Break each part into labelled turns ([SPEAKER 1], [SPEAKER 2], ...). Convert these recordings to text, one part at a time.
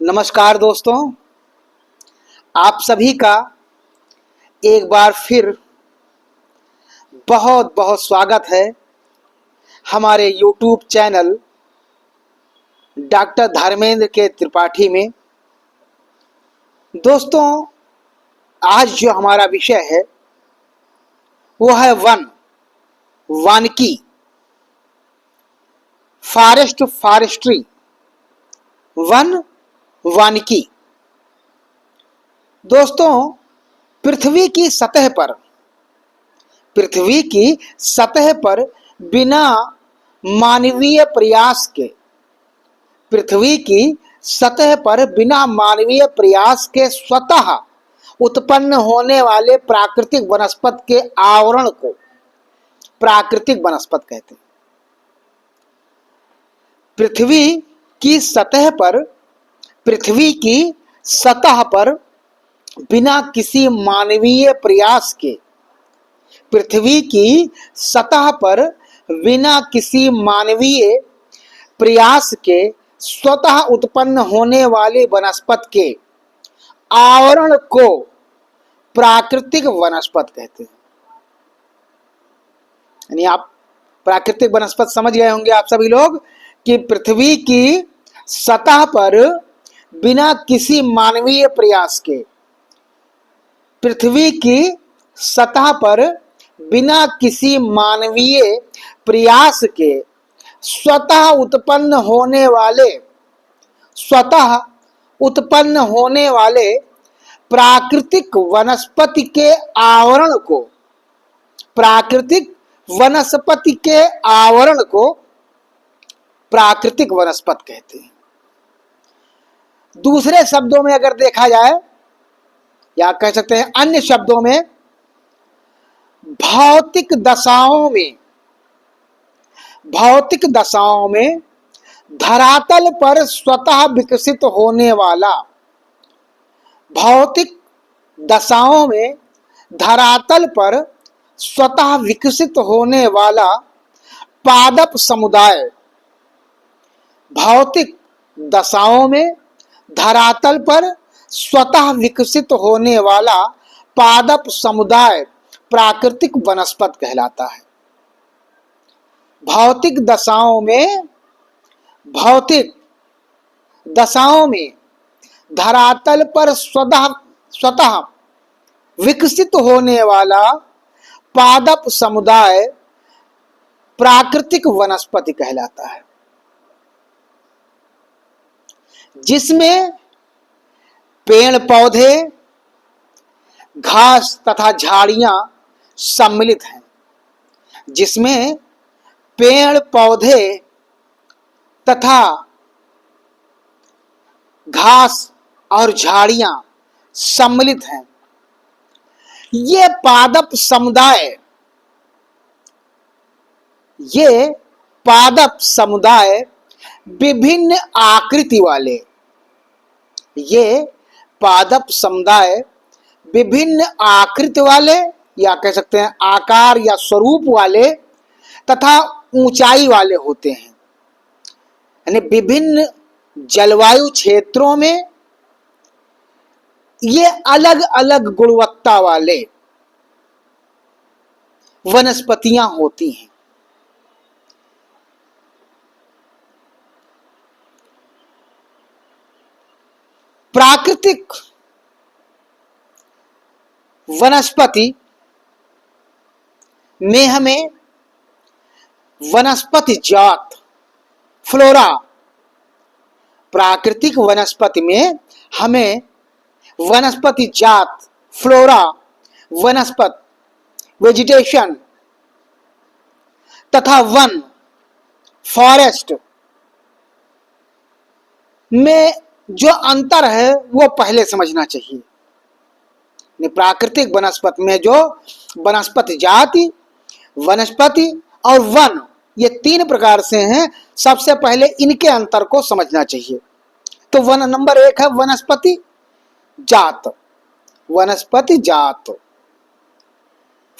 [SPEAKER 1] नमस्कार दोस्तों, आप सभी का एक बार फिर बहुत बहुत स्वागत है हमारे YouTube चैनल डॉक्टर धर्मेंद्र के त्रिपाठी में। दोस्तों, आज जो हमारा विषय है वो है वानिकी, फॉरेस्ट्री। वानिकी। दोस्तों, पृथ्वी की सतह पर बिना मानवीय प्रयास के स्वतः उत्पन्न होने वाले प्राकृतिक वनस्पति के आवरण को प्राकृतिक वनस्पति कहते हैं। पृथ्वी की सतह पर बिना किसी मानवीय प्रयास के स्वतः उत्पन्न होने वाले वनस्पति के आवरण को प्राकृतिक वनस्पति कहते हैं। यानी आप प्राकृतिक वनस्पति समझ गए होंगे आप सभी लोग कि पृथ्वी की सतह पर बिना किसी मानवीय प्रयास के स्वतः उत्पन्न होने वाले प्राकृतिक वनस्पति के आवरण को प्राकृतिक वनस्पति कहते हैं। दूसरे शब्दों में अगर देखा जाए या कह सकते हैं अन्य शब्दों में, भौतिक दशाओं में धरातल पर स्वतः विकसित होने वाला पादप समुदाय भौतिक दशाओं में धरातल पर स्वतः विकसित होने वाला पादप समुदाय प्राकृतिक वनस्पति कहलाता है। भौतिक दशाओं में धरातल पर स्वतः विकसित होने वाला पादप समुदाय प्राकृतिक वनस्पति कहलाता है, जिसमें पेड़ पौधे, घास तथा झाड़ियां सम्मिलित हैं। जिसमें पेड़ पौधे तथा घास और झाड़ियां सम्मिलित हैं। ये पादप समुदाय विभिन्न आकृति वाले या कह सकते हैं आकार या स्वरूप वाले तथा ऊंचाई वाले होते हैं। यानी विभिन्न जलवायु क्षेत्रों में ये अलग अलग गुणवत्ता वाले वनस्पतियां होती हैं। प्राकृतिक वनस्पति में हमें वनस्पति जात फ्लोरा, प्राकृतिक वनस्पति में हमें वनस्पति जात फ्लोरा, वनस्पति वेजिटेशन तथा फॉरेस्ट में जो अंतर है वो पहले समझना चाहिए। प्राकृतिक वनस्पति में जो वनस्पति जाति, वनस्पति और वन, ये तीन प्रकार से हैं। सबसे पहले इनके अंतर को समझना चाहिए। तो नंबर 1 है वनस्पति जात,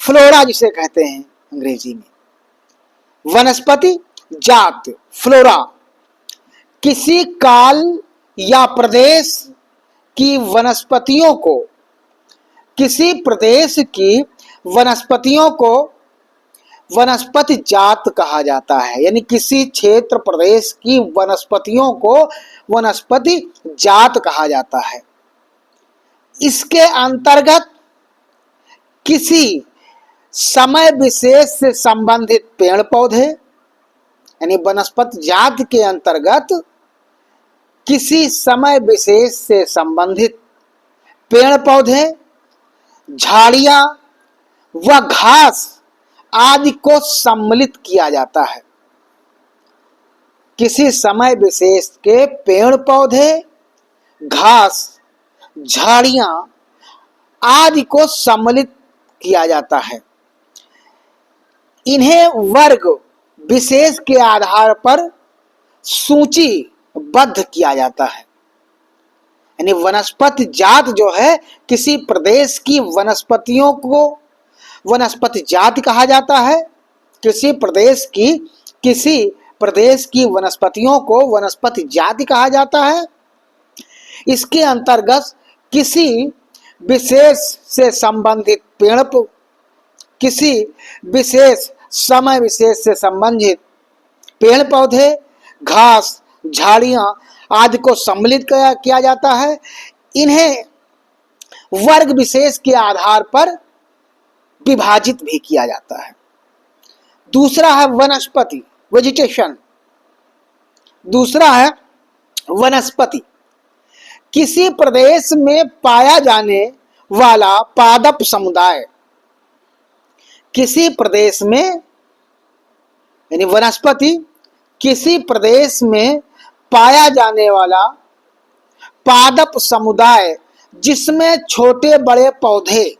[SPEAKER 1] फ्लोरा जिसे कहते हैं अंग्रेजी में। वनस्पति जात फ्लोरा किसी काल या प्रदेश की वनस्पतियों को, किसी प्रदेश की वनस्पतियों को वनस्पति जात कहा जाता है। यानी किसी क्षेत्र प्रदेश की वनस्पतियों को वनस्पति जात कहा जाता है। इसके अंतर्गत किसी समय विशेष से संबंधित पेड़ पौधे, यानी वनस्पति जात के अंतर्गत किसी समय विशेष से संबंधित पेड़ पौधे, झाड़ियां व घास आदि को सम्मिलित किया जाता है। किसी समय विशेष के पेड़ पौधे, घास, झाड़ियां आदि को सम्मिलित किया जाता है। इन्हें वर्ग विशेष के आधार पर सूचीबद्ध किया जाता है। यानी वनस्पति जात जो है, किसी प्रदेश की वनस्पतियों को वनस्पति जात कहा जाता है। किसी प्रदेश की वनस्पतियों को वनस्पति जाति कहा जाता है। इसके अंतर्गत किसी विशेष से संबंधित किसी विशेष समय विशेष से संबंधित पेड़ पौधे, घास, झाड़ियां आदि को सम्मिलित किया जाता है। इन्हें वर्ग विशेष के आधार पर विभाजित भी किया जाता है। दूसरा है वनस्पति, वेजिटेशन। दूसरा है वनस्पति, किसी प्रदेश में पाया जाने वाला पादप समुदाय। किसी प्रदेश में, यानी वनस्पति किसी प्रदेश में पाया जाने वाला पादप समुदाय जिसमें छोटे बड़े पौधे।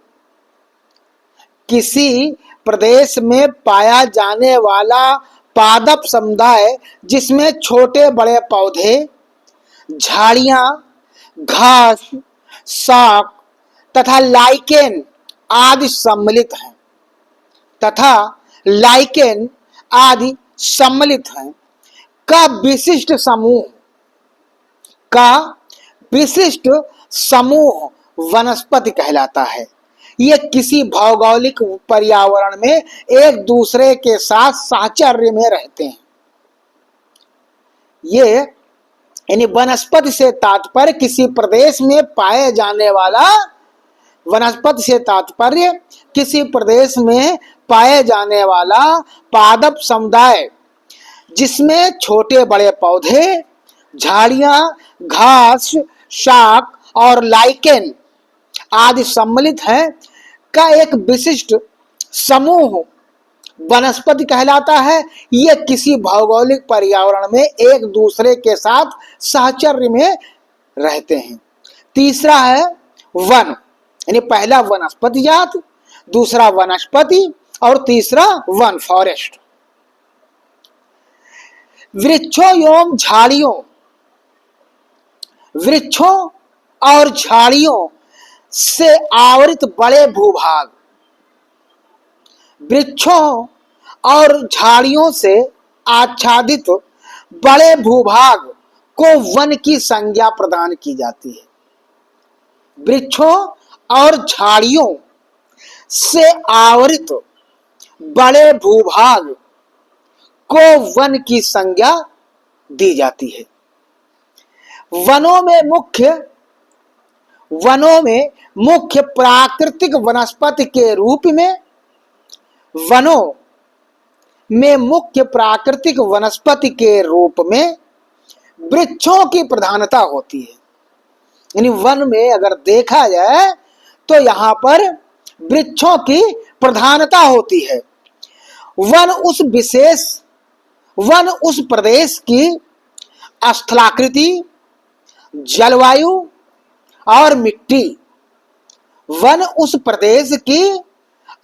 [SPEAKER 1] किसी प्रदेश में पाया जाने वाला पादप समुदाय जिसमें छोटे बड़े पौधे, झाड़ियां, घास, शाक तथा लाइकेन आदि सम्मिलित हैं का विशिष्ट समूह वनस्पति कहलाता है। ये किसी भौगोलिक पर्यावरण में एक दूसरे के साथ साहचर्य में रहते हैं। ये यानी वनस्पति से तात्पर्य किसी प्रदेश में पाए जाने वाला, वनस्पति से तात्पर्य किसी प्रदेश में पाए जाने वाला पादप समुदाय जिसमें छोटे बड़े पौधे, झाड़ियां, घास, शाक और लाइकेन आदि सम्मिलित हैं का एक विशिष्ट समूह वनस्पति कहलाता है। ये किसी भौगोलिक पर्यावरण में एक दूसरे के साथ साहचर्य में रहते हैं। तीसरा है वन, यानी पहला वनस्पति जात, दूसरा वनस्पति और तीसरा वन, फॉरेस्ट। वृक्षों और झाड़ियों से आवृत बड़े भूभाग। वृक्षों और झाड़ियों से आच्छादित बड़े भूभाग को वन की संज्ञा प्रदान की जाती है। वृक्षों और झाड़ियों से आवृत बड़े भूभाग को वन की संज्ञा दी जाती है। वनों में मुख्य प्राकृतिक वनस्पति के रूप में वृक्षों की प्रधानता होती है। यानी वन में अगर देखा जाए तो यहाँ पर वृक्षों की प्रधानता होती है। वन उस प्रदेश की स्थलाकृति, जलवायु और मिट्टी, वन उस प्रदेश की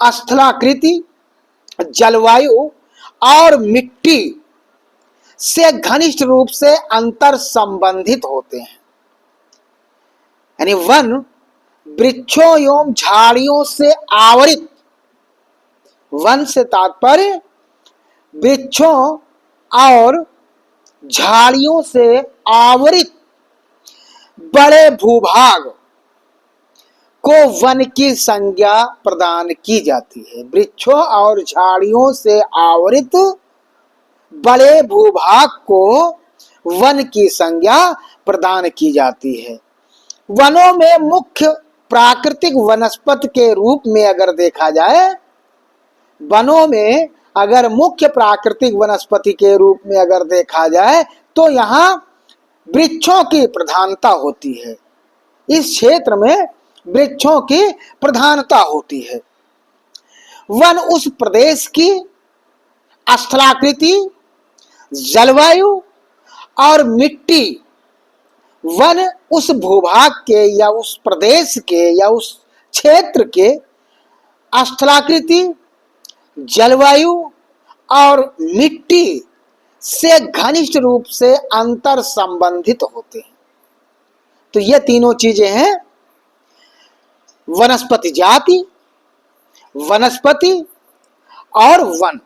[SPEAKER 1] स्थलाकृति, जलवायु और मिट्टी से घनिष्ठ रूप से अंतर संबंधित होते हैं। यानी वन वृक्षों एवं झाड़ियों से आवृत, वन से तात्पर्य वृक्षों और झाड़ियों से आवृत बड़े भूभाग को वन की संज्ञा प्रदान की जाती है। वृक्षों और झाड़ियों से आवृत बड़े भूभाग को वन की संज्ञा प्रदान की जाती है। वनों में मुख्य प्राकृतिक वनस्पति के रूप में अगर देखा जाए, वनों में अगर मुख्य प्राकृतिक वनस्पति के रूप में अगर देखा जाए तो यहाँ वृक्षों की प्रधानता होती है। इस क्षेत्र में वृक्षों की प्रधानता होती है। वन उस प्रदेश की स्थलाकृति, जलवायु और मिट्टी, वन उस भूभाग के या उस प्रदेश के या उस क्षेत्र के स्थलाकृति, जलवायु और मिट्टी से घनिष्ठ रूप से अंतर संबंधित होते हैं। तो ये तीनों चीजें हैं, वनस्पति जाति, वनस्पति और वन।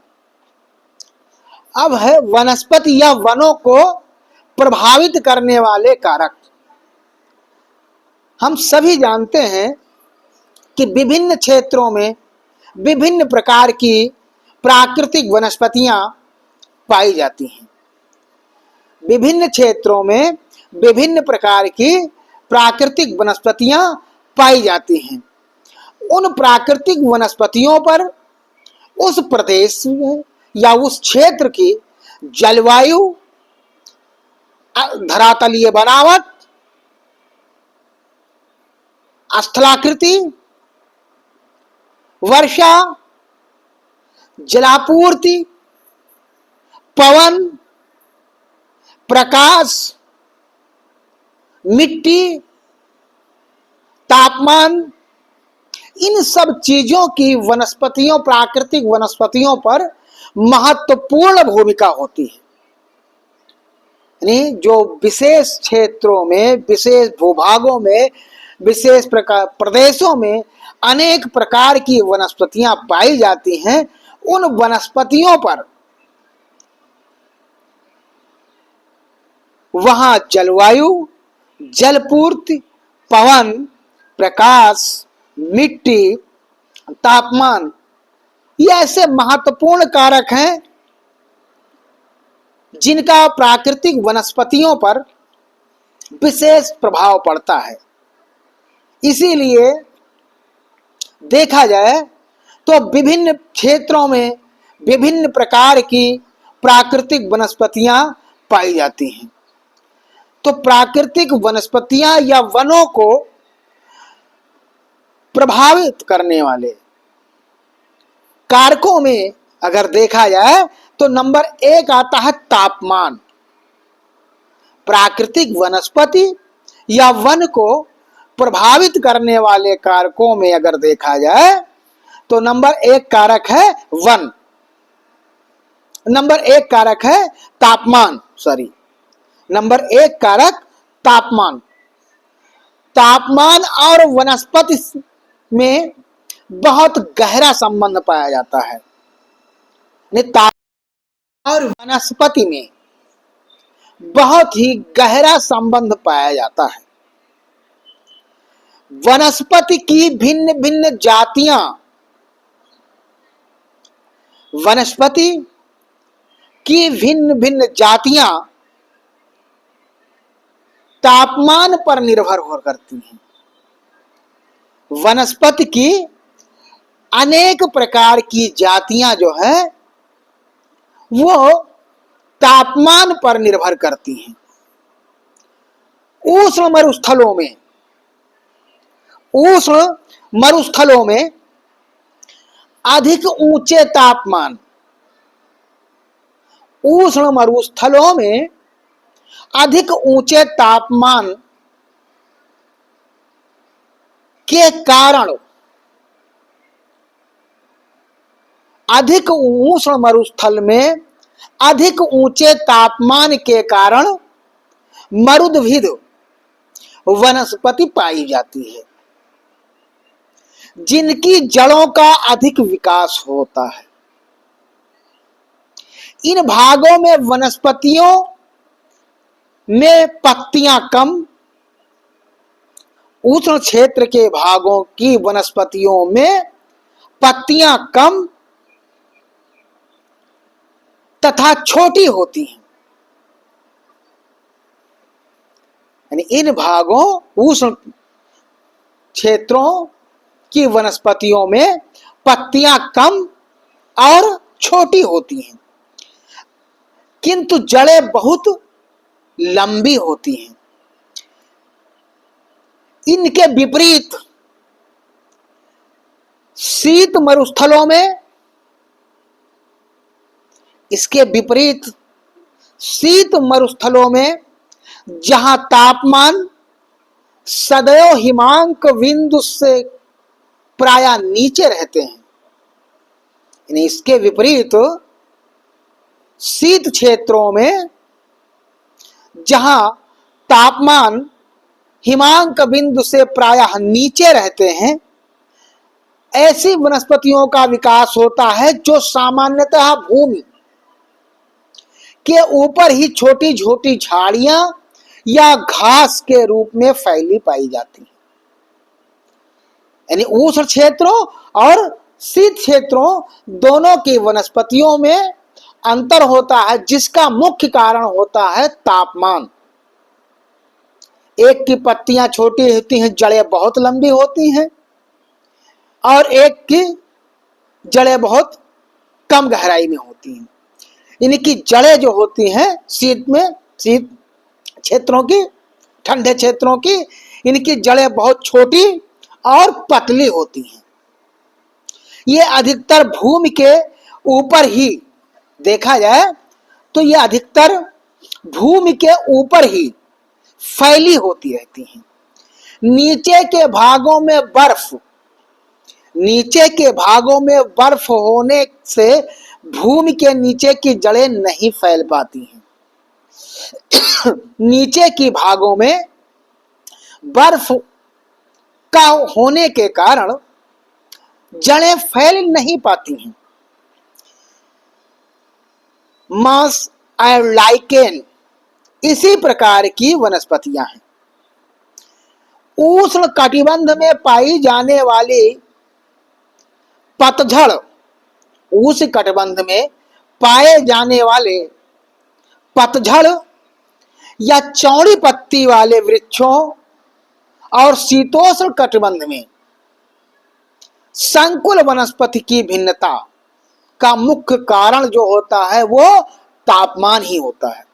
[SPEAKER 1] अब है वनस्पति या वनों को प्रभावित करने वाले कारक। हम सभी जानते हैं कि विभिन्न क्षेत्रों में विभिन्न प्रकार की प्राकृतिक वनस्पतियां पाई जाती हैं। विभिन्न क्षेत्रों में विभिन्न प्रकार की प्राकृतिक वनस्पतियां पाई जाती हैं। उन प्राकृतिक वनस्पतियों पर उस प्रदेश में या उस क्षेत्र की जलवायु, धरातलीय बनावट, स्थलाकृति, वर्षा, जलापूर्ति, पवन, प्रकाश, मिट्टी, तापमान, इन सब चीजों की वनस्पतियों, प्राकृतिक वनस्पतियों पर महत्वपूर्ण भूमिका होती है। यानी जो विशेष क्षेत्रों में, विशेष भूभागों में, विशेष प्रकार प्रदेशों में अनेक प्रकार की वनस्पतियां पाई जाती हैं, उन वनस्पतियों पर वहां जलवायु, जलपूर्ति, पवन, प्रकाश, मिट्टी, तापमान, ये ऐसे महत्वपूर्ण कारक हैं जिनका प्राकृतिक वनस्पतियों पर विशेष प्रभाव पड़ता है। इसीलिए देखा जाए तो विभिन्न क्षेत्रों में विभिन्न प्रकार की प्राकृतिक वनस्पतियां पाई जाती हैं। तो प्राकृतिक वनस्पतियां या वनों को प्रभावित करने वाले कारकों में अगर देखा जाए तो नंबर 1 आता है तापमान। प्राकृतिक वनस्पति या वन को प्रभावित करने वाले कारकों में अगर देखा जाए तो नंबर 1 कारक है वन, नंबर 1 कारक है तापमान, नंबर 1 कारक तापमान। तापमान और वनस्पति में बहुत गहरा संबंध पाया जाता है। तापमान और वनस्पति में बहुत ही गहरा संबंध पाया जाता है। वनस्पति की भिन्न भिन्न जातियां, वनस्पति की भिन्न भिन्न जातियां तापमान पर निर्भर हो करती हैं। वनस्पति की अनेक प्रकार की जातियां जो है वो तापमान पर निर्भर करती हैं। उष्ण मरुस्थलों में अधिक ऊंचे तापमान, उष्ण मरुस्थलों में अधिक ऊंचे तापमान के कारण, अधिक उष्ण मरुस्थल में अधिक ऊंचे तापमान के कारण मरुद्भिद वनस्पति पाई जाती है, जिनकी जड़ों का अधिक विकास होता है। इन भागों में वनस्पतियों में पत्तियां कम, उष्ण क्षेत्र के भागों की वनस्पतियों में पत्तियां कम तथा छोटी होती हैं। यानी इन भागों उष्ण क्षेत्रों की वनस्पतियों में पत्तियां कम और छोटी होती हैं, किंतु जड़ें बहुत लंबी होती हैं। इनके विपरीत शीत मरुस्थलों में इसके विपरीत शीत मरुस्थलों में जहां तापमान सदैव हिमांक बिंदु से प्रायः नीचे रहते हैं, यानी इसके विपरीत शीत क्षेत्रों में जहां तापमान हिमांक बिंदु से प्रायः नीचे रहते हैं, ऐसी वनस्पतियों का विकास होता है जो सामान्यतः भूमि के ऊपर ही छोटी छोटी झाड़ियां या घास के रूप में फैली पाई जाती है। यानी उष्ण क्षेत्रों और शीत क्षेत्रों दोनों की वनस्पतियों में अंतर होता है, जिसका मुख्य कारण होता है तापमान। एक की पत्तियां छोटी होती हैं, जड़ें बहुत लंबी होती हैं, और एक की जड़ें बहुत कम गहराई में होती हैं। इनकी जड़ें जो होती हैं शीत क्षेत्रों की, ठंडे क्षेत्रों की, इनकी जड़ें बहुत छोटी और पतली होती हैं। ये अधिकतर भूमि के ऊपर ही देखा जाए तो ये अधिकतर भूमि के ऊपर ही फैली होती रहती हैं। नीचे के भागों में बर्फ होने से भूमि के नीचे की जड़ें नहीं फैल पाती हैं। नीचे की भागों में बर्फ का होने के कारण जड़ें फैल नहीं पाती हैं। मॉस और लाइकेन इसी प्रकार की वनस्पतियां हैं। उष्ण कटिबंध में पाई जाने वाली पतझड़, उष्ण कटिबंध में पाए जाने वाले पतझड़ या चौड़ी पत्ती वाले वृक्षों और शीतोष्ण कटिबंध में संकुल वनस्पति की भिन्नता का मुख्य कारण जो होता है वो तापमान ही होता है।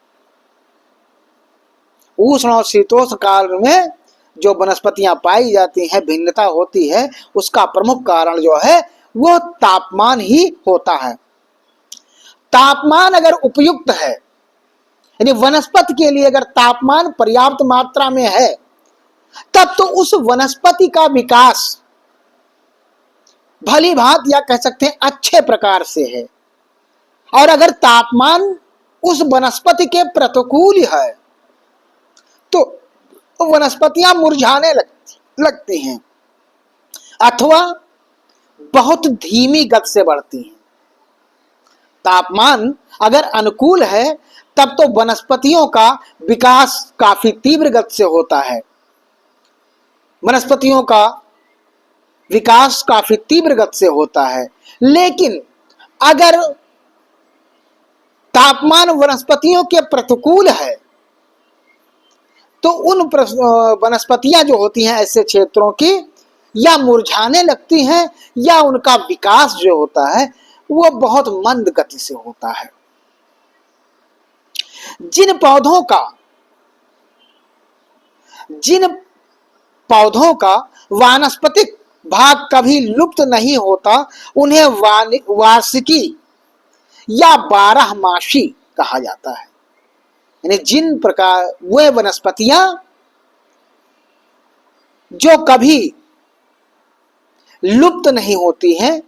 [SPEAKER 1] उष्ण और शीतोष्ण काल में जो वनस्पतियां पाई जाती हैं, भिन्नता होती है, उसका प्रमुख कारण जो है वो तापमान ही होता है। तापमान अगर उपयुक्त है, यानी वनस्पति के लिए अगर तापमान पर्याप्त मात्रा में है, तब तो उस वनस्पति का विकास भली भांत या कह सकते हैं अच्छे प्रकार से है। और अगर तापमान उस वनस्पति के प्रतिकूल है तो वनस्पतियां मुरझाने लगती हैं अथवा बहुत धीमी गति से बढ़ती हैं। तापमान अगर अनुकूल है तब तो वनस्पतियों का विकास काफी तीव्र गति से होता है। वनस्पतियों का विकास काफी तीव्र गति से होता है। लेकिन अगर तापमान वनस्पतियों के प्रतिकूल है तो उन वनस्पतियां जो होती हैं ऐसे क्षेत्रों की या मुरझाने लगती हैं या उनका विकास जो होता है वो बहुत मंद गति से होता है। जिन पौधों का वानस्पतिक भाग कभी लुप्त नहीं होता, उन्हें वार्षिकी या बारहमासी कहा जाता है। यानी जिन प्रकार वे वनस्पतियां जो कभी लुप्त नहीं होती हैं,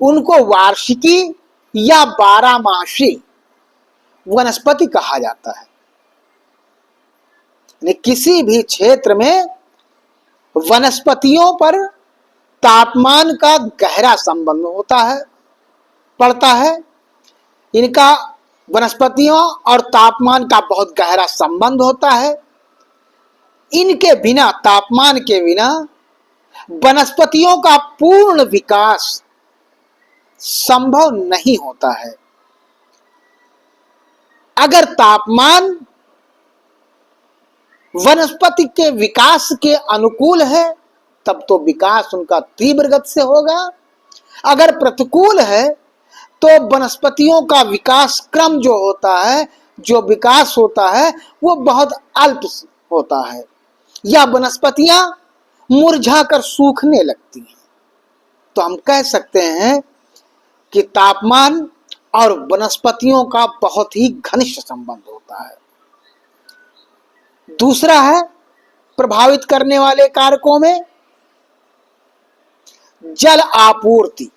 [SPEAKER 1] उनको वार्षिकी या बारहमासी वनस्पति कहा जाता है। यानी किसी भी क्षेत्र में वनस्पतियों पर तापमान का गहरा संबंध पड़ता है। इनका वनस्पतियों और तापमान का बहुत गहरा संबंध होता है। इनके बिना, तापमान के बिना वनस्पतियों का पूर्ण विकास संभव नहीं होता है। अगर तापमान वनस्पति के विकास के अनुकूल है तब तो विकास उनका तीव्र गति से होगा। अगर प्रतिकूल है तो वनस्पतियों का विकास क्रम जो होता है, जो विकास होता है, वो बहुत अल्प होता है, या वनस्पतियां मुरझाकर सूखने लगती हैं। तो हम कह सकते हैं कि तापमान और वनस्पतियों का बहुत ही घनिष्ठ संबंध होता है। दूसरा है प्रभावित करने वाले कारकों में जल आपूर्ति।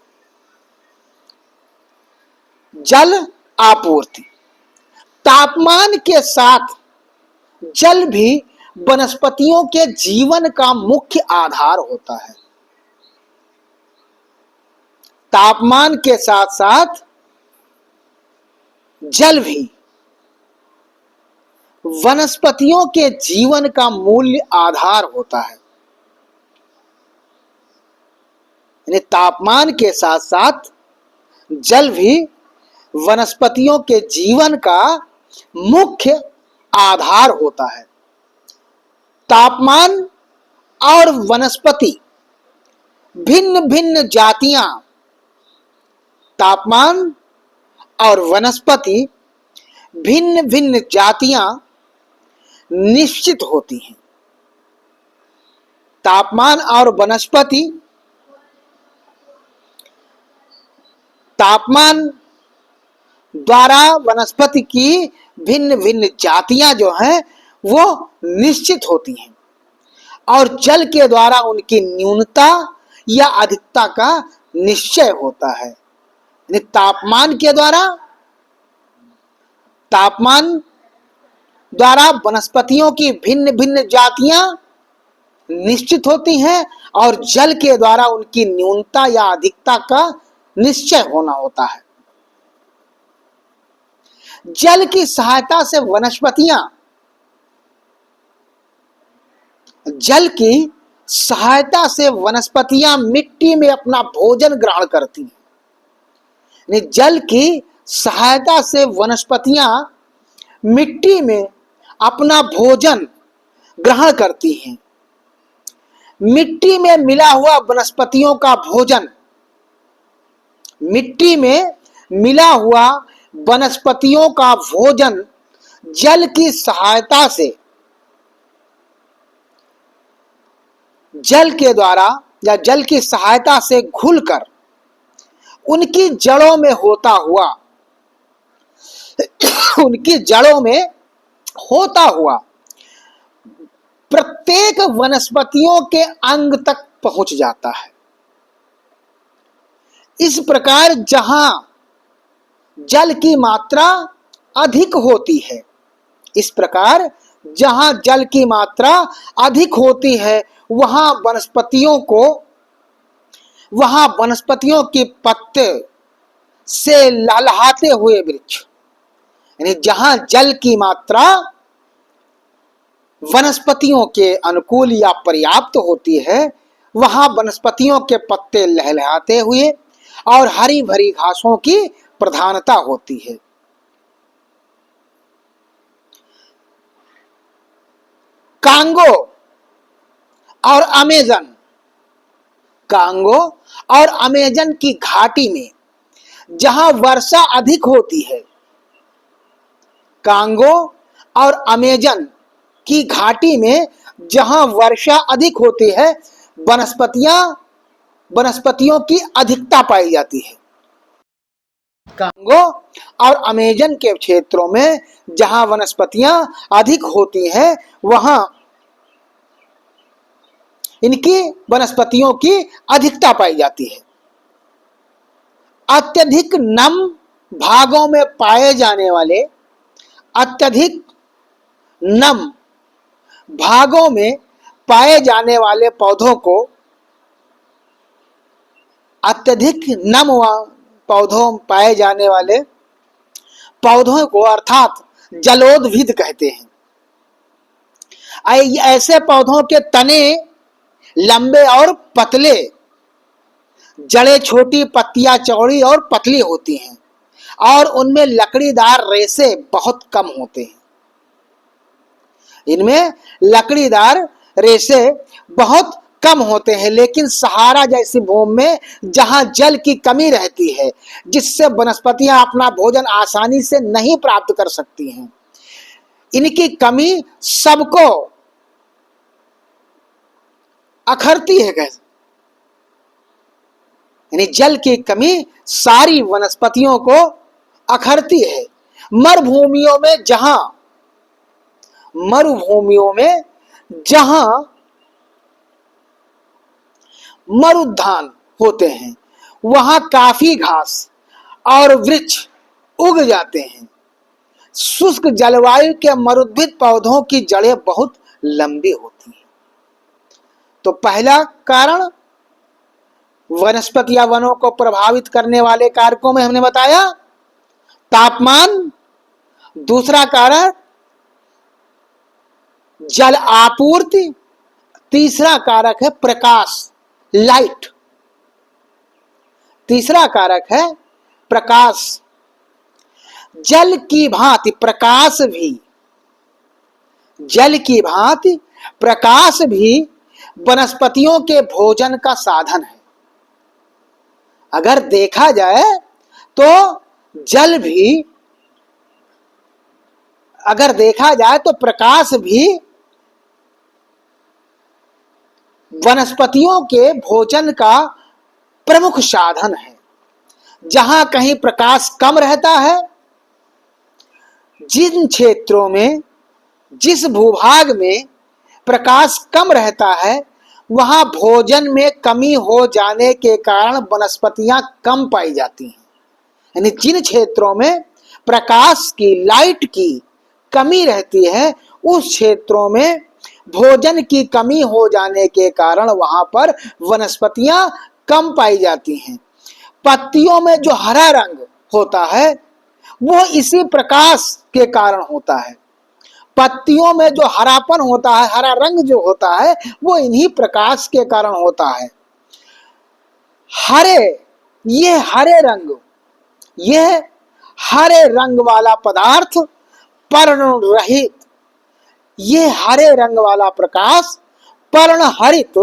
[SPEAKER 1] जल आपूर्ति, तापमान के साथ जल भी वनस्पतियों के जीवन का मुख्य आधार होता है। तापमान के साथ साथ जल भी वनस्पतियों के जीवन का मूल्य आधार होता है। यानी तापमान के साथ साथ जल भी वनस्पतियों के जीवन का मुख्य आधार होता है। तापमान और वनस्पति भिन्न भिन्न जातियां, तापमान और वनस्पति भिन्न भिन्न जातियां निश्चित होती हैं। तापमान और वनस्पति, तापमान द्वारा वनस्पति की भिन्न भिन्न जातियां जो हैं वो निश्चित होती हैं, और जल के द्वारा उनकी न्यूनता या अधिकता का निश्चय होता है। तापमान के द्वारा, तापमान द्वारा वनस्पतियों की भिन्न भिन्न जातियां निश्चित होती हैं, और जल के द्वारा उनकी न्यूनता या अधिकता का निश्चय होना होता है। जल की सहायता से वनस्पतियां, जल की सहायता से वनस्पतियां मिट्टी में अपना भोजन ग्रहण करती हैं। जल की सहायता से वनस्पतियां मिट्टी में अपना भोजन ग्रहण करती हैं। मिट्टी में मिला हुआ वनस्पतियों का भोजन, मिट्टी में मिला हुआ वनस्पतियों का भोजन जल की सहायता से, जल के द्वारा या जल की सहायता से घुलकर उनकी जड़ों में होता हुआ, उनकी जड़ों में होता हुआ प्रत्येक वनस्पतियों के अंग तक पहुंच जाता है। इस प्रकार जहां जल की मात्रा अधिक होती है, इस प्रकार जहां जल की मात्रा अधिक होती है, वहां वनस्पतियों के पत्ते से लहलहाते हुए वृक्ष, यानी जहां जल की मात्रा वनस्पतियों के अनुकूल या पर्याप्त होती है, वहां वनस्पतियों के पत्ते लहलहाते हुए और हरी भरी घासों की प्रधानता होती है। कांगो और अमेजन, कांगो और अमेजन की घाटी में जहां वर्षा अधिक होती है, कांगो और अमेजन की घाटी में जहां वर्षा अधिक होती है, वनस्पतियों की अधिकता पाई जाती है। कांगो और अमेजन के क्षेत्रों में जहां वनस्पतियां अधिक होती हैं, वहां इनकी वनस्पतियों की अधिकता पाई जाती है। अत्यधिक नम भागों में पाए जाने वाले, अत्यधिक नम भागों में पाए जाने वाले पौधों को, अत्यधिक नम पौधों पाए जाने वाले पौधों को अर्थात जलोद्भिद कहते हैं। ऐसे पौधों के तने लंबे और पतले, जड़ें छोटी, पत्तियां चौड़ी और पतली होती हैं और उनमें लकड़ीदार रेशे बहुत कम होते हैं। इनमें लकड़ीदार रेशे बहुत कम होते हैं, लेकिन सहारा जैसी भूमि में जहां जल की कमी रहती है, जिससे वनस्पतियां अपना भोजन आसानी से नहीं प्राप्त कर सकती हैं, इनकी कमी सबको अखरती है। कैसे? यानी जल की कमी सारी वनस्पतियों को अखरती है। मरुभूमियों में जहां मरुद्यान होते हैं, वहां काफी घास और वृक्ष उग जाते हैं। शुष्क जलवायु के मरुद्भिद पौधों की जड़ें बहुत लंबी होती हैं। तो पहला कारण वनस्पति या वनों को प्रभावित करने वाले कारकों में हमने बताया तापमान, दूसरा कारण जल आपूर्ति, तीसरा कारक है प्रकाश, लाइट, तीसरा कारक है प्रकाश। जल की भांति प्रकाश भी वनस्पतियों के भोजन का साधन है। अगर देखा जाए तो प्रकाश भी वनस्पतियों के भोजन का प्रमुख साधन है। जहां कहीं प्रकाश कम रहता है, जिन क्षेत्रों में, जिस भूभाग में प्रकाश कम रहता है, वहां भोजन में कमी हो जाने के कारण वनस्पतियां कम पाई जाती हैं। यानी जिन क्षेत्रों में प्रकाश की, लाइट की कमी रहती है, उस क्षेत्रों में भोजन की कमी हो जाने के कारण वहां पर वनस्पतियां कम पाई जाती हैं। पत्तियों में जो हरा रंग होता है वो इसी प्रकाश के कारण होता है। पत्तियों में जो हरापन होता है, हरा रंग जो होता है, वो इन्हीं प्रकाश के कारण होता है। हरे रंग वाला पदार्थ पर्ण रहित, ये हरे रंग वाला प्रकाश पर्ण हरित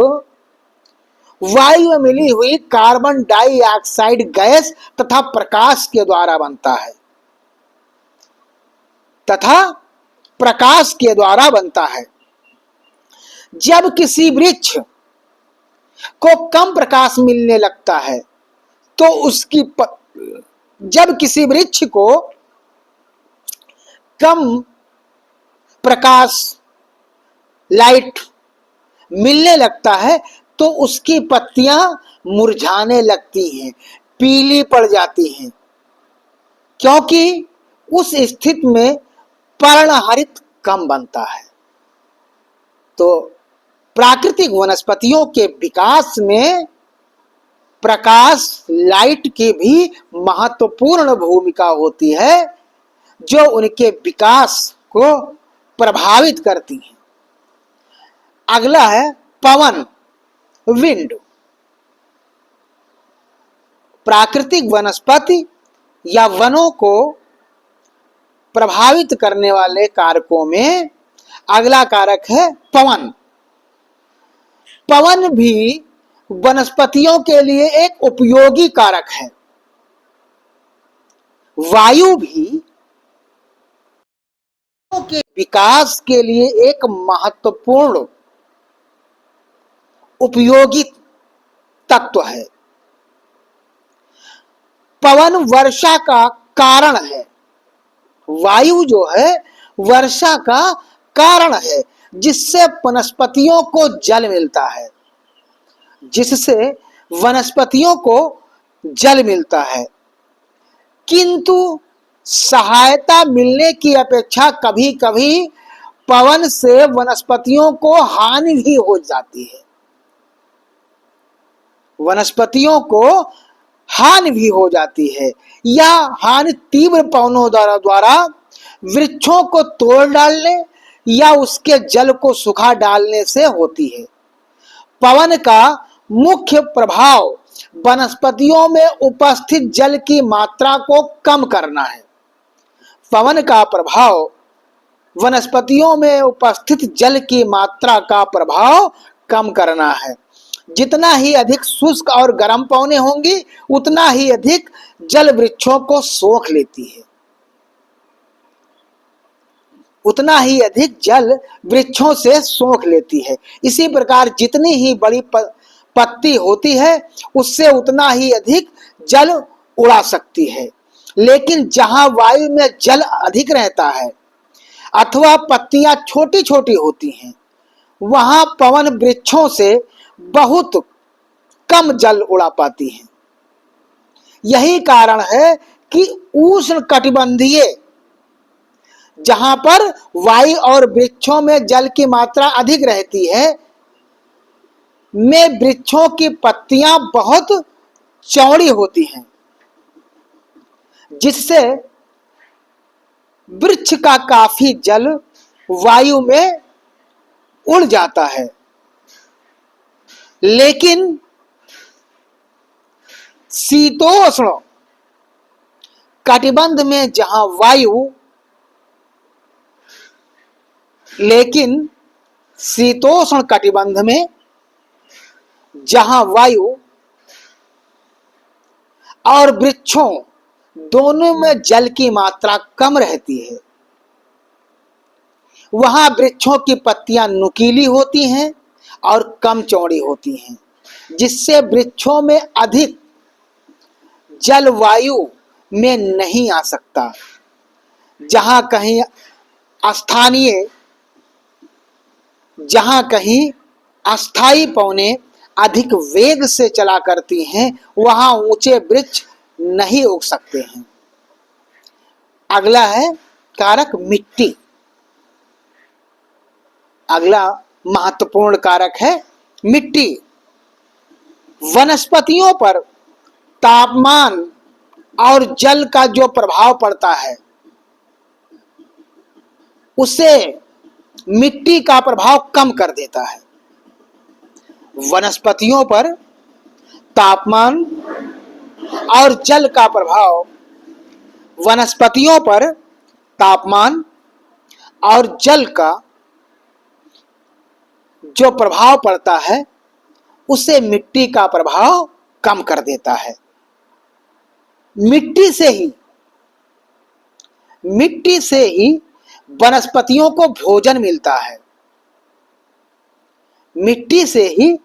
[SPEAKER 1] वायु में मिली हुई कार्बन डाइऑक्साइड गैस तथा प्रकाश के द्वारा बनता है। जब किसी वृक्ष को कम प्रकाश मिलने लगता है तो जब किसी वृक्ष को कम प्रकाश, लाइट मिलने लगता है तो उसकी पत्तियां मुरझाने लगती हैं, पीली पड़ जाती हैं, क्योंकि उस स्थिति में पर्णहरित कम बनता है। तो प्राकृतिक वनस्पतियों के विकास में प्रकाश, लाइट की भी महत्वपूर्ण भूमिका होती है, जो उनके विकास को प्रभावित करती है। अगला है पवन, विंड। प्राकृतिक वनस्पति या वनों को प्रभावित करने वाले कारकों में अगला कारक है पवन। पवन भी वनस्पतियों के लिए एक उपयोगी कारक है। वायु भी के विकास के लिए एक महत्वपूर्ण उपयोगी तत्व है। पवन वर्षा का कारण है। वायु जो है वर्षा का कारण है, जिससे वनस्पतियों को जल मिलता है, किंतु सहायता मिलने की अपेक्षा कभी कभी पवन से वनस्पतियों को हानि भी हो जाती है। या हानि तीव्र पवनों द्वारा वृक्षों को तोड़ डालने या उसके जल को सुखा डालने से होती है। पवन का मुख्य प्रभाव वनस्पतियों में उपस्थित जल की मात्रा को कम करना है। पवन का प्रभाव वनस्पतियों में उपस्थित जल की मात्रा का प्रभाव कम करना है। जितना ही अधिक शुष्क और गर्म पवनें होंगी उतना ही अधिक जल वृक्षों को सोख लेती है, उतना ही अधिक जल वृक्षों से सोख लेती है। इसी प्रकार जितनी ही बड़ी पत्ती होती है उससे उतना ही अधिक जल उड़ा सकती है। लेकिन जहां वायु में जल अधिक रहता है अथवा पत्तियां छोटी छोटी होती हैं वहां पवन वृक्षों से बहुत कम जल उड़ा पाती हैं। यही कारण है कि उष्ण कटिबंधीय जहां पर वायु और वृक्षों में जल की मात्रा अधिक रहती है में वृक्षों की पत्तियां बहुत चौड़ी होती हैं, जिससे वृक्ष का काफी जल वायु में उड़ जाता है। लेकिन शीतोष्ण कटिबंध में जहां वायु लेकिन शीतोष्ण कटिबंध में जहां वायु और वृक्षों दोनों में जल की मात्रा कम रहती है वहां वृक्षों की पत्तियां नुकीली होती हैं और कम चौड़ी होती हैं, जिससे वृक्षों में अधिक जल वायु में नहीं आ सकता। जहां कहीं अस्थायी पवनें अधिक वेग से चला करती हैं वहां ऊंचे वृक्ष नहीं उग सकते हैं। अगला है कारक मिट्टी। अगला महत्वपूर्ण कारक है मिट्टी। वनस्पतियों पर तापमान और जल का जो प्रभाव पड़ता है उसे मिट्टी का प्रभाव कम कर देता है। वनस्पतियों पर तापमान और जल का प्रभाव वनस्पतियों पर तापमान और जल का जो प्रभाव पड़ता है उसे मिट्टी का प्रभाव कम कर देता है। मिट्टी से ही वनस्पतियों को भोजन मिलता है। मिट्टी से ही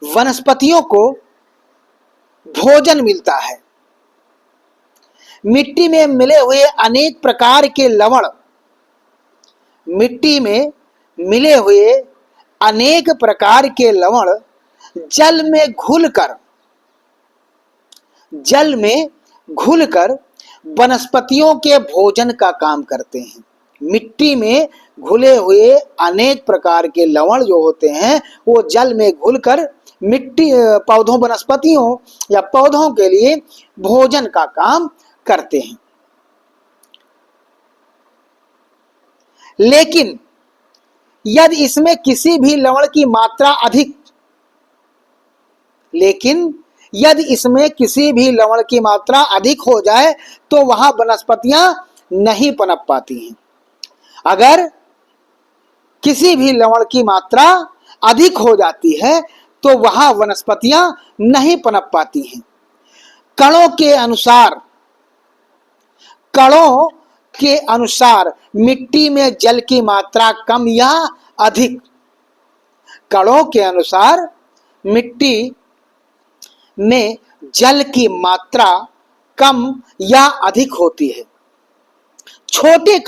[SPEAKER 1] वनस्पतियों को भोजन मिलता है। मिट्टी में मिले हुए अनेक प्रकार के लवण मिट्टी में मिले हुए अनेक प्रकार के लवण जल में घुलकर वनस्पतियों के भोजन का काम करते हैं। मिट्टी में घुले हुए अनेक प्रकार के लवण जो होते हैं वो जल में घुलकर पौधों वनस्पतियों या पौधों के लिए भोजन का काम करते हैं। लेकिन यदि इसमें किसी भी लवण की मात्रा अधिक हो जाए तो वहां वनस्पतियां नहीं पनप पाती हैं। अगर किसी भी लवण की मात्रा अधिक हो जाती है तो वहां वनस्पतियां नहीं पनप पाती हैं। कणों के अनुसार मिट्टी में जल की मात्रा कम या अधिक। कणों के अनुसार मिट्टी में जल की मात्रा कम या अधिक होती है। छोटे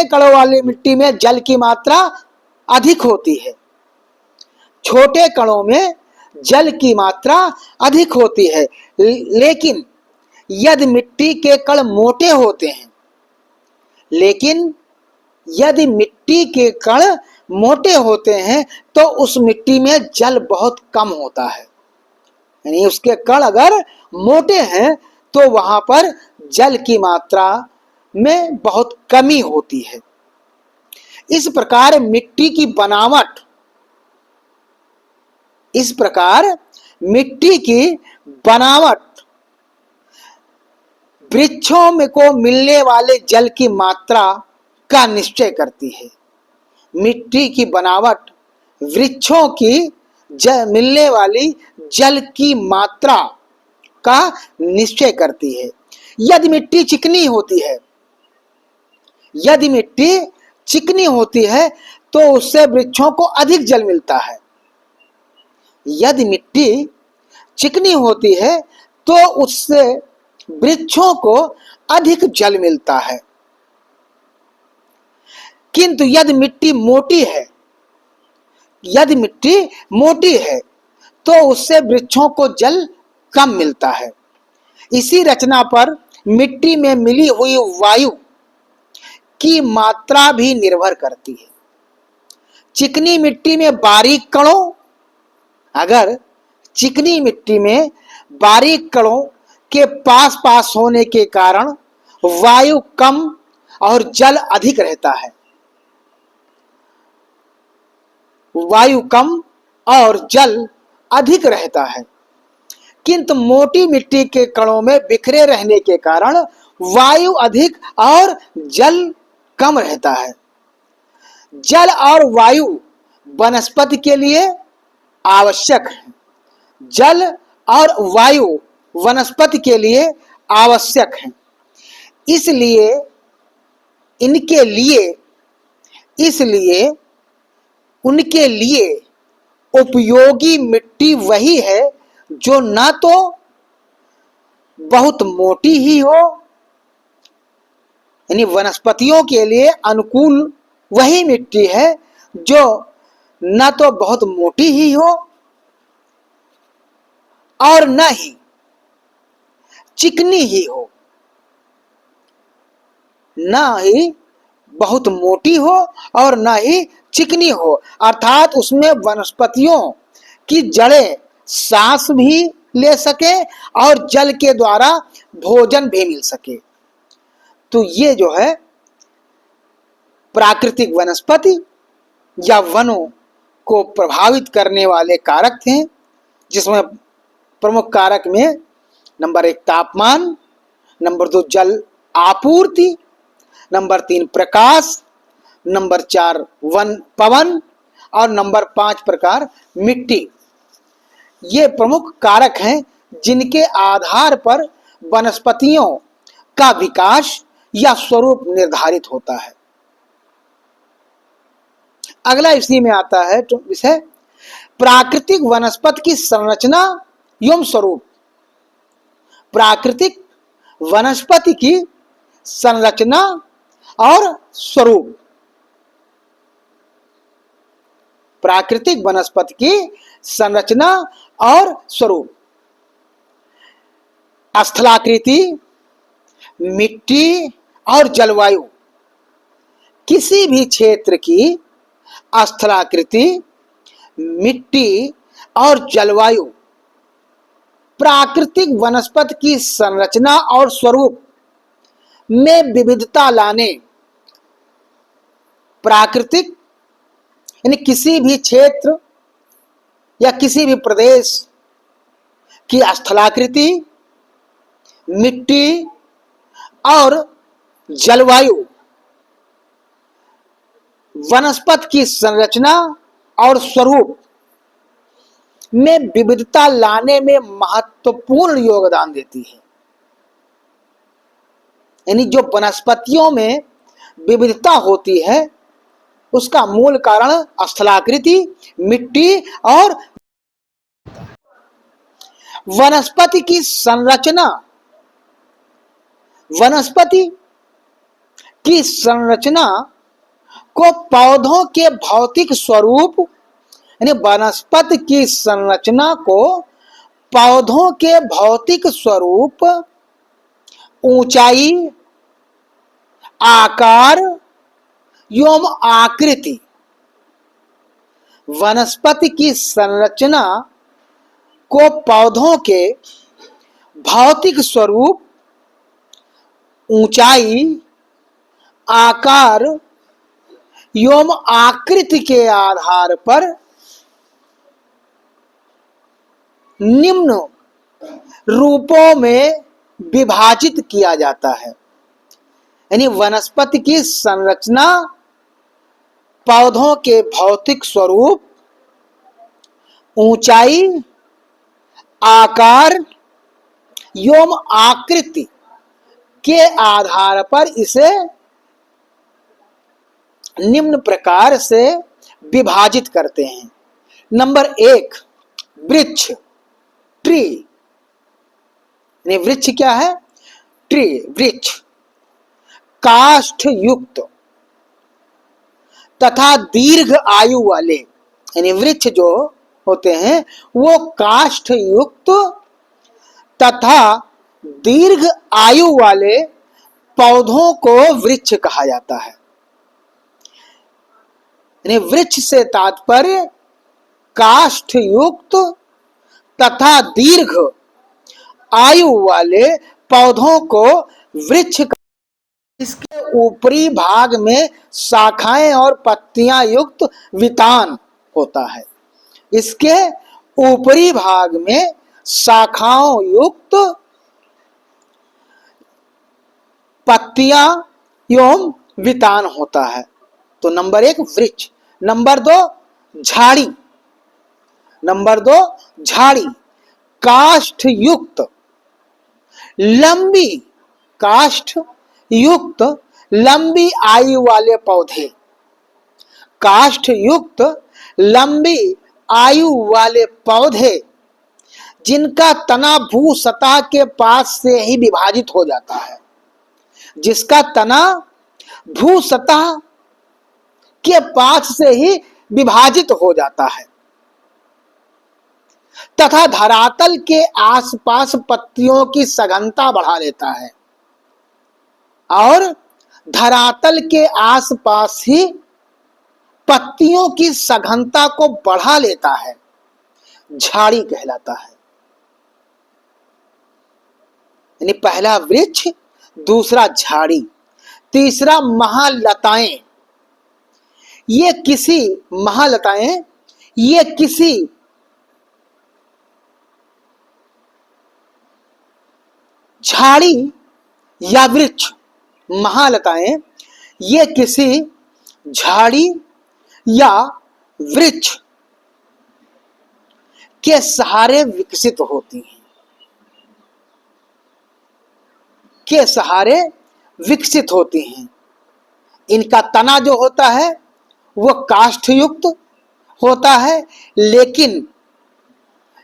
[SPEAKER 1] कणों वाली मिट्टी में जल की मात्रा अधिक होती है। छोटे कणों में जल की मात्रा अधिक होती है। लेकिन यदि मिट्टी के कण मोटे होते हैं तो उस मिट्टी में जल बहुत कम होता है। यानी उसके कण अगर मोटे हैं तो वहां पर जल की मात्रा में बहुत कमी होती है। इस प्रकार मिट्टी की बनावट, इस प्रकार मिट्टी की बनावट वृक्षों में को मिलने वाले जल की मात्रा का निश्चय करती है। मिट्टी की बनावट वृक्षों की मिलने वाली जल की मात्रा का निश्चय करती है। यदि मिट्टी चिकनी होती है, यदि मिट्टी चिकनी होती है तो उससे वृक्षों को अधिक जल मिलता है। यदि मिट्टी चिकनी होती है तो उससे वृक्षों को अधिक जल मिलता है। किंतु यदि मिट्टी मोटी है, यदि मिट्टी मोटी है तो उससे वृक्षों को जल कम मिलता है। इसी रचना पर मिट्टी में मिली हुई वायु की मात्रा भी निर्भर करती है। चिकनी मिट्टी में बारीक कणों, अगर चिकनी मिट्टी में बारीक कणों के पास पास होने के कारण वायु कम और जल अधिक रहता है, वायु कम और जल अधिक रहता है। किंतु मोटी मिट्टी के कणों में बिखरे रहने के कारण वायु अधिक और जल कम रहता है। जल और वायु वनस्पति के लिए आवश्यक है। जल और वायु वनस्पति के लिए आवश्यक है। इसलिए इनके लिए, इसलिए उनके लिए उपयोगी मिट्टी वही है जो ना तो बहुत मोटी ही हो, यानी वनस्पतियों के लिए अनुकूल वही मिट्टी है जो ना तो बहुत मोटी ही हो और न ही चिकनी ही हो, ना ही बहुत मोटी हो और ना ही चिकनी हो, अर्थात उसमें वनस्पतियों की जड़ें सांस भी ले सके और जल के द्वारा भोजन भी मिल सके। तो ये जो है प्राकृतिक वनस्पति या वनों को प्रभावित करने वाले कारक थे, जिसमें प्रमुख कारक में नंबर 1 तापमान, नंबर 2 जल आपूर्ति, नंबर 3 प्रकाश, नंबर 4 पवन और नंबर 5 प्रकार मिट्टी। ये प्रमुख कारक हैं जिनके आधार पर वनस्पतियों का विकास या स्वरूप निर्धारित होता है। अगला इसी में आता है तो विषय प्राकृतिक वनस्पति की संरचना एवं स्वरूप। प्राकृतिक वनस्पति की संरचना और स्वरूप। प्राकृतिक वनस्पति की संरचना और स्वरूप। स्थलाकृति, मिट्टी और जलवायु। किसी भी क्षेत्र की स्थलाकृति, मिट्टी और जलवायु प्राकृतिक वनस्पति की संरचना और स्वरूप में विविधता लाने, प्राकृतिक यानी किसी भी क्षेत्र या किसी भी प्रदेश की स्थलाकृति, मिट्टी और जलवायु वनस्पति की संरचना और स्वरूप में विविधता लाने में महत्वपूर्ण योगदान देती है। यानी जो वनस्पतियों में विविधता होती है उसका मूल कारण स्थलाकृति, मिट्टी और वनस्पति की संरचना। वनस्पति की संरचना को पौधों के भौतिक स्वरूप, यानी वनस्पति की संरचना को पौधों के भौतिक स्वरूप, ऊंचाई, आकार एवं आकृति, वनस्पति की संरचना को पौधों के भौतिक स्वरूप, ऊंचाई आकार एवं आकृति के आधार पर निम्न रूपों में विभाजित किया जाता है। यानी वनस्पति की संरचना, पौधों के भौतिक स्वरूप, ऊंचाई, आकार एवं आकृति के आधार पर इसे निम्न प्रकार से विभाजित करते हैं। नंबर 1, वृक्ष, ट्री। वृक्ष क्या है? ट्री, वृक्ष। काष्ठ युक्त तथा दीर्घ आयु वाले, यानी वृक्ष जो होते हैं वो काष्ठ युक्त तथा दीर्घ आयु वाले पौधों को वृक्ष कहा जाता है। यानी वृक्ष से तात्पर्य काष्ठ युक्त तथा दीर्घ आयु वाले पौधों को वृक्ष। इसके ऊपरी भाग में शाखाएं और पत्तियां युक्त वितान होता है। इसके ऊपरी भाग में शाखाओं युक्त पत्तियां एवं वितान होता है। तो नंबर 1 वृक्ष। नंबर 2 झाड़ी। नंबर 2 झाड़ी, काष्ठ युक्त लंबी, काष्ठ युक्त लंबी आयु वाले पौधे, काष्ठ युक्त लंबी आयु वाले पौधे जिनका तना भू सतह के पास से ही विभाजित हो जाता है, जिसका तना भू सतह के पास से ही विभाजित हो जाता है तथा धरातल के आसपास पत्तियों की सघनता बढ़ा लेता है और धरातल के आसपास ही पत्तियों की सघनता को बढ़ा लेता है, झाड़ी कहलाता है। यानी पहला वृक्ष, दूसरा झाड़ी, तीसरा महालताएं। ये किसी महालताएं, ये किसी झाड़ी या वृक्ष, महालताएं ये किसी झाड़ी या वृक्ष के सहारे विकसित होती हैं, के सहारे विकसित होती हैं। इनका तना जो होता है वो काष्ठ युक्त होता है, लेकिन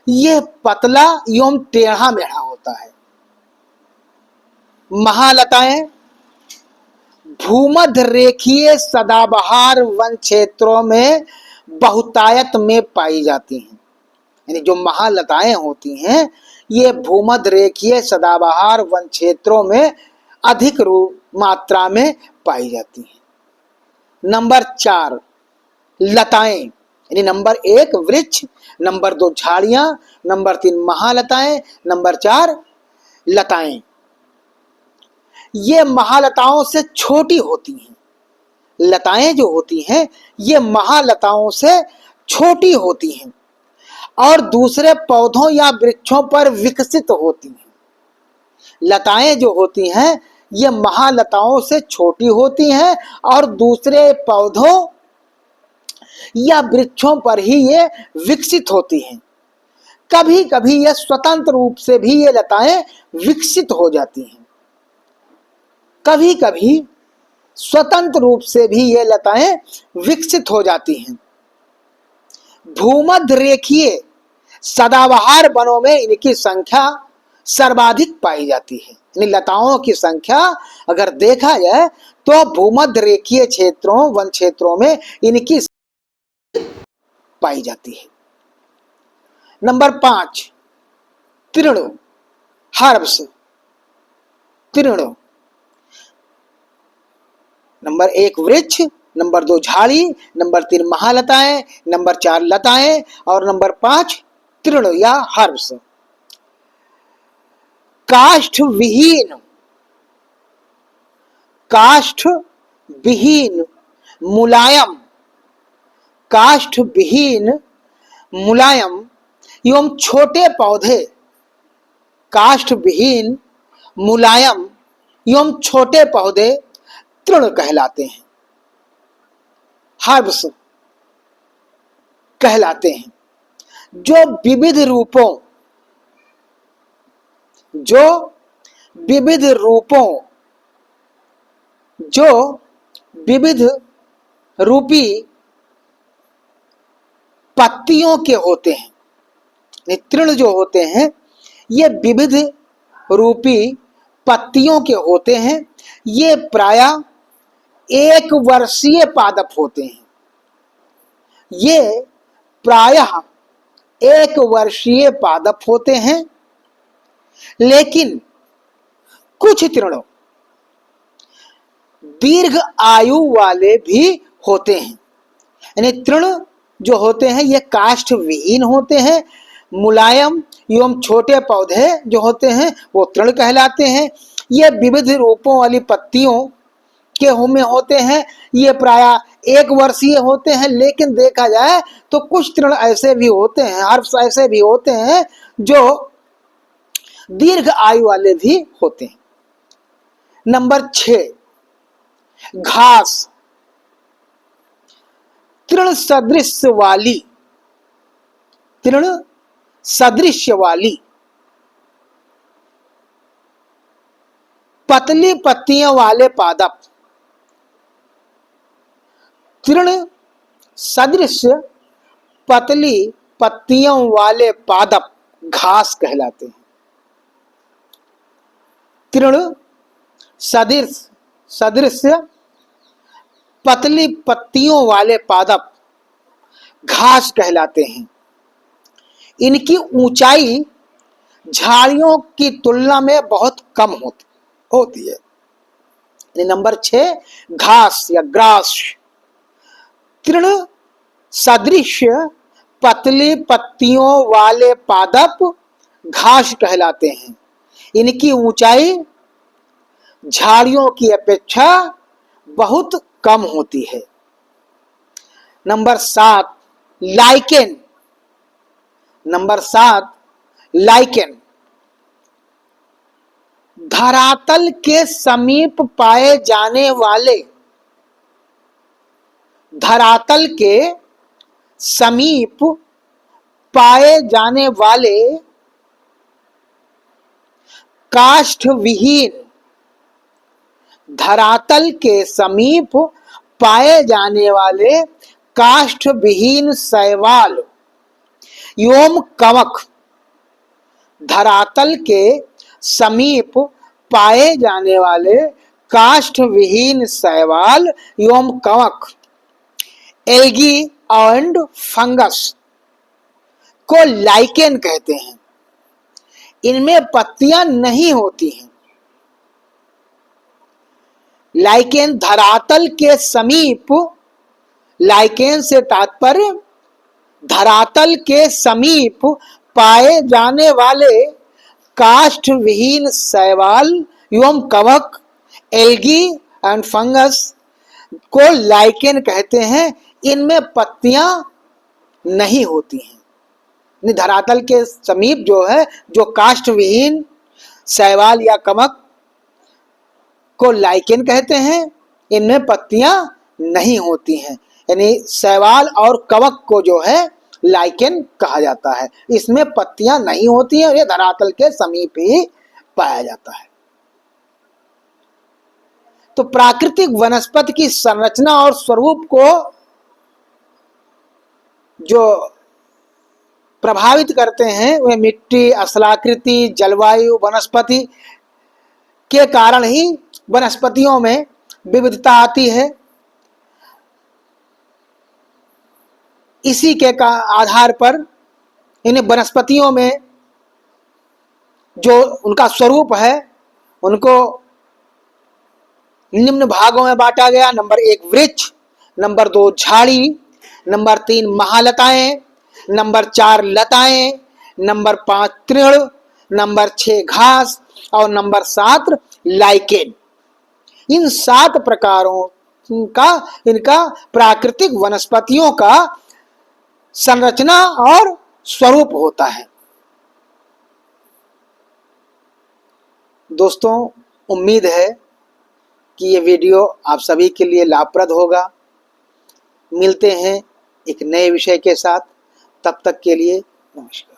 [SPEAKER 1] यह पतला एवं टेढ़ा मेढ़ा होता है। महालताएं भूमध्य रेखीय सदाबहार वन क्षेत्रों में बहुतायत में पाई जाती हैं। यानी जो महालताएं होती हैं ये भूमध्य रेखीय सदाबहार वन क्षेत्रों में अधिक मात्रा में पाई जाती हैं। नंबर 4 लताएं, यानी नंबर 1 वृक्ष, नंबर 2 झाड़ियां, नंबर 3 महालताएं, नंबर 4 लताएं। ये महालताओं से छोटी होती हैं। लताएं जो होती हैं ये महालताओं से छोटी होती हैं और दूसरे पौधों या वृक्षों पर विकसित होती हैं। लताएं जो होती हैं ये महालताओं से छोटी होती हैं और दूसरे पौधों या वृक्षों पर ही ये विकसित होती हैं। कभी कभी ये स्वतंत्र रूप से भी ये लताएं विकसित हो जाती हैं, कभी कभी स्वतंत्र रूप से भी ये लताएं विकसित हो जाती हैं। भूमध्य रेखीय सदाबहार वनों में इनकी संख्या सर्वाधिक पाई जाती है। यानी लताओं की संख्या अगर देखा जाए तो भूमध्य रेखीय क्षेत्रों, वन क्षेत्रों में इनकी पाई जाती है। नंबर 5 तृण, हर्ब्स, तृण। नंबर 1 वृक्ष, नंबर 2 झाड़ी, नंबर 3 महालताएं, नंबर 4 लताएं और नंबर 5 तृण या हर्ब्स। काष्ठ विहीन, काष्ठ विहीन मुलायम, काष्ठ विहीन मुलायम एवं छोटे पौधे, काष्ठ विहीन मुलायम एवं छोटे पौधे तृण कहलाते हैं, हर्ब्स कहलाते हैं। जो विविध रूपों जो विविध रूपी पत्तियों के होते हैं, तृण जो होते हैं ये विविध रूपी पत्तियों के होते हैं। ये प्रायः 1 वर्षीय पादप होते हैं। ये प्रायः 1 वर्षीय पादप होते हैं, लेकिन कुछ तृण दीर्घ आयु वाले भी होते हैं। यानी तृण जो होते हैं ये काष्ठ विहीन होते हैं, मुलायम एवं छोटे पौधे जो होते हैं वो तृण कहलाते हैं। ये विविध रूपों वाली पत्तियों के में होते हैं। ये प्रायः 1 वर्षीय होते हैं, लेकिन देखा जाए तो कुछ तृण ऐसे भी होते हैं, हर्ब्स ऐसे भी होते हैं जो दीर्घ आयु वाले भी होते हैं। नंबर 6, घास, तृण सदृश वाली पतली पत्तियों वाले पादप, तृण सदृश पतली पत्तियों वाले पादप घास कहलाते हैं। तृण सदृश पतली पत्तियों वाले पादप घास कहलाते हैं। इनकी ऊंचाई झाड़ियों की तुलना में बहुत कम होती है। नंबर 6, घास या ग्रास, तृण सदृश पतली पत्तियों वाले पादप घास कहलाते हैं। इनकी ऊंचाई झाड़ियों की अपेक्षा बहुत कम होती है। Number 7, lichen. नंबर 7, लाइकेन, धरातल के समीप पाए जाने वाले, धरातल के समीप पाए जाने वाले काष्ठ विहीन, धरातल के समीप पाए जाने वाले काष्ठ विहीन शैवाल एवं कवक, धरातल के समीप पाए जाने वाले काष्ठ विहीन शैवाल एवं कवक, एल्गी एंड फंगस को लाइकेन कहते हैं। इनमें पत्तियां नहीं होती हैं। लाइकेन धरातल के समीप, लाइकेन से तात्पर्य धरातल के समीप पाए जाने वाले काष्ठ विहीन शैवाल एवं कवक, एल्गी एंड फंगस को लाइकेन कहते हैं। इनमें पत्तियां नहीं होती हैं। धरातल के समीप जो है, जो काष्ठ विहीन शैवाल या कवक को लाइकेन कहते हैं, इनमें पत्तियां नहीं होती हैं। यानी शैवाल और कवक को जो है लाइकेन कहा जाता है। इसमें पत्तियां नहीं होती हैं और ये धरातल के समीप ही पाया जाता है। तो प्राकृतिक वनस्पति की संरचना और स्वरूप को जो प्रभावित करते हैं वे मिट्टी, स्थलाकृति, जलवायु, वनस्पति के कारण ही वनस्पतियों में विविधता आती है। इसी के आधार पर इन वनस्पतियों में जो उनका स्वरूप है उनको निम्न भागों में बांटा गया। नंबर 1 वृक्ष, नंबर 2 झाड़ी, नंबर 3 महालताएं, नंबर 4 लताएं, नंबर 5 तृण, नंबर 6 घास और नंबर 7 लाइकेन। इन 7 प्रकारों इनका प्राकृतिक वनस्पतियों का संरचना और स्वरूप होता है। दोस्तों, उम्मीद है कि ये वीडियो आप सभी के लिए लाभप्रद होगा। मिलते हैं एक नए विषय के साथ, तब तक के लिए नमस्कार।